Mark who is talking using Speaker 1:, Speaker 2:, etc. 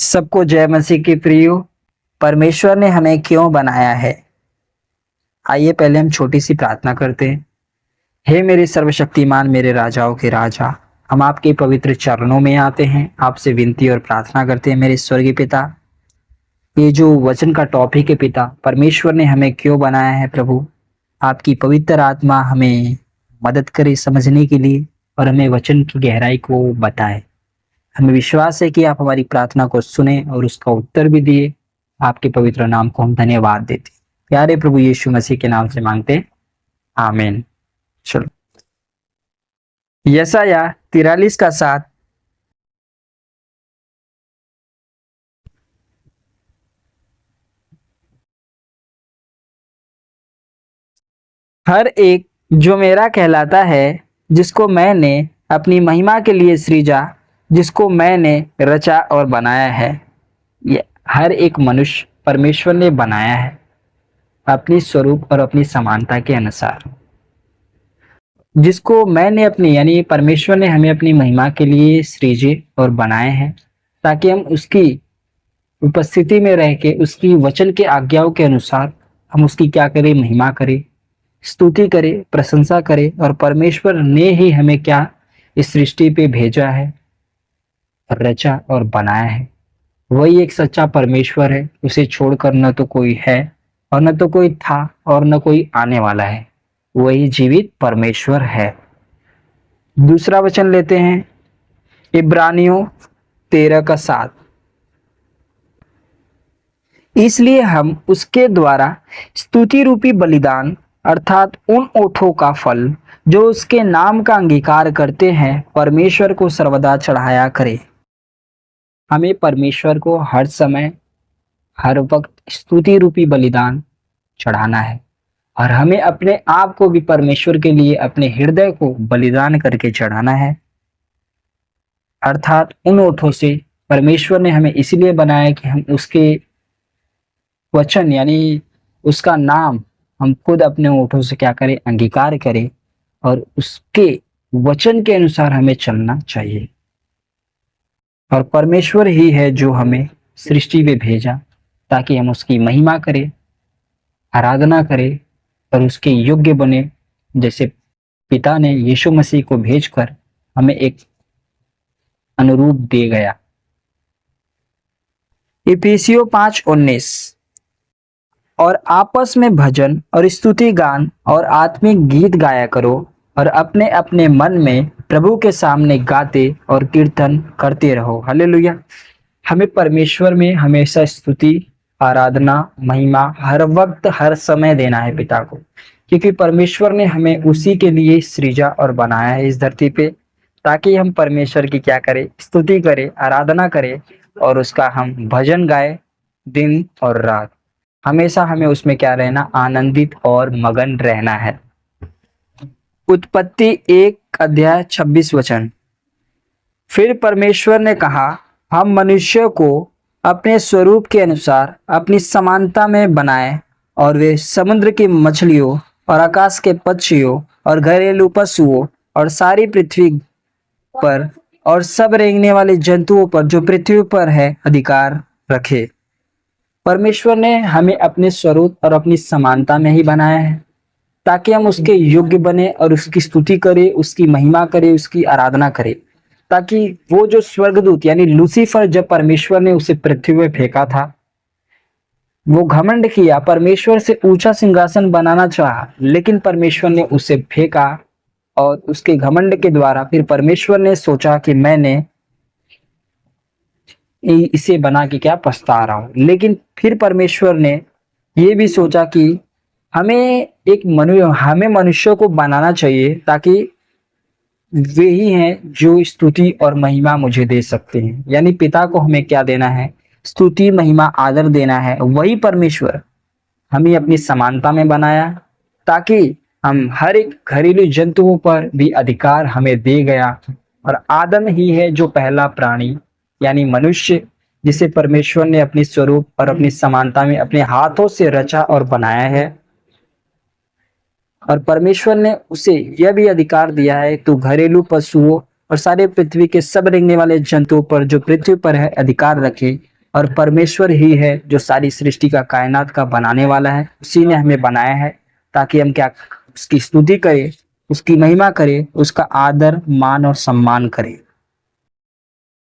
Speaker 1: सबको जय मसीह की प्रियो। परमेश्वर ने हमें क्यों बनाया है? आइए पहले हम छोटी सी प्रार्थना करते हैं। हे मेरे सर्वशक्तिमान, मेरे राजाओं के राजा, हम आपके पवित्र चरणों में आते हैं, आपसे विनती और प्रार्थना करते हैं। मेरे स्वर्गीय पिता, ये जो वचन का टॉपिक है पिता, परमेश्वर ने हमें क्यों बनाया है प्रभु, आपकी पवित्र आत्मा हमें मदद करे समझने के लिए और हमें वचन की गहराई को बताए। हमें विश्वास है कि आप हमारी प्रार्थना को सुने और उसका उत्तर भी दिए। आपके पवित्र नाम को हम धन्यवाद देते। प्यारे प्रभु यीशु मसीह के नाम से मांगते, आमीन। चलो, यशायाह 43 का 7। हर एक जो मेरा कहलाता है, जिसको मैंने अपनी महिमा के लिए सृजा, जिसको मैंने रचा और बनाया है। ये हर एक मनुष्य परमेश्वर ने बनाया है अपनी स्वरूप और अपनी समानता के अनुसार। जिसको मैंने अपनी यानी परमेश्वर ने हमें अपनी महिमा के लिए सृजे और बनाए हैं, ताकि हम उसकी उपस्थिति में रह के उसकी वचन के आज्ञाओं के अनुसार हम उसकी क्या करें, महिमा करें, स्तुति करें, प्रशंसा करें। और परमेश्वर ने ही हमें क्या इस सृष्टि पे भेजा है, रचा और बनाया है। वही एक सच्चा परमेश्वर है, उसे छोड़कर न तो कोई है और न तो कोई था और न कोई आने वाला है। वही जीवित परमेश्वर है। दूसरा वचन लेते हैं, इब्रानियों 13 का 7। इसलिए हम उसके द्वारा स्तुति रूपी बलिदान अर्थात उन ओठों का फल जो उसके नाम का अंगीकार करते हैं, परमेश्वर को सर्वदा चढ़ाया करें। हमें परमेश्वर को हर समय हर वक्त स्तुति रूपी बलिदान चढ़ाना है और हमें अपने आप को भी परमेश्वर के लिए अपने हृदय को बलिदान करके चढ़ाना है। अर्थात उन ओठों से परमेश्वर ने हमें इसलिए बनाया कि हम उसके वचन यानी उसका नाम हम खुद अपने ओठों से क्या करें, अंगीकार करें और उसके वचन के अनुसार हमें चलना चाहिए। और परमेश्वर ही है जो हमें सृष्टि में भेजा ताकि हम उसकी महिमा करें, आराधना करें और उसके योग्य बने। जैसे पिता ने यीशु मसीह को भेजकर हमें एक अनुरूप दे गया। इफिसियों 5:19। और आपस में भजन और स्तुति गान और आत्मिक गीत गाया करो और अपने अपने मन में प्रभु के सामने गाते और कीर्तन करते रहो। हालेलुया। हमें परमेश्वर में हमेशा स्तुति, आराधना, महिमा हर वक्त हर समय देना है पिता को, क्योंकि परमेश्वर ने हमें उसी के लिए सृजा और बनाया है इस धरती पे, ताकि हम परमेश्वर की क्या करें, स्तुति करें, आराधना करें और उसका हम भजन गाए दिन और रात। हमेशा हमें उसमें क्या रहना, आनंदित और मगन रहना है। उत्पत्ति 1:26। फिर परमेश्वर ने कहा, हम मनुष्य को अपने स्वरूप के अनुसार अपनी समानता में बनाए और वे समुद्र की मछलियों और आकाश के पक्षियों और घरेलू पशुओं और सारी पृथ्वी पर और सब रेंगने वाले जंतुओं पर जो पृथ्वी पर है अधिकार रखे। परमेश्वर ने हमें अपने स्वरूप और अपनी समानता में ही बनाया है ताकि हम उसके योग्य बने और उसकी स्तुति करें, उसकी महिमा करें, उसकी आराधना करें। ताकि वो जो स्वर्गदूत यानी लूसीफर, जब परमेश्वर ने उसे पृथ्वी में फेंका था, वो घमंड किया, परमेश्वर से ऊंचा सिंहासन बनाना चाहा, लेकिन परमेश्वर ने उसे फेंका और उसके घमंड के द्वारा फिर परमेश्वर ने सोचा कि मैंने इसे बना के क्या पछता रहा हूं। लेकिन फिर परमेश्वर ने ये भी सोचा कि हमें मनुष्य को बनाना चाहिए ताकि वे ही हैं जो स्तुति और महिमा मुझे दे सकते हैं। यानी पिता को हमें क्या देना है, स्तुति, महिमा, आदर देना है। वही परमेश्वर हमें अपनी समानता में बनाया ताकि हम हर एक घरेलू जंतुओं पर भी अधिकार हमें दे गया। और आदम ही है जो पहला प्राणी यानी मनुष्य, जिसे परमेश्वर ने अपनी स्वरूप और अपनी समानता में अपने हाथों से रचा और बनाया है। और परमेश्वर ने उसे यह भी अधिकार दिया है, तू घरेलू पशुओं और सारे पृथ्वी के सब रेंगने वाले जंतुओं पर जो पृथ्वी पर है अधिकार रखे और परमेश्वर ही है जो सारी सृष्टि का कायनात का बनाने वाला है। उसी ने हमें बनाया है ताकि हम क्या उसकी स्तुति करें, उसकी महिमा करें, उसका आदर मान और सम्मान करें।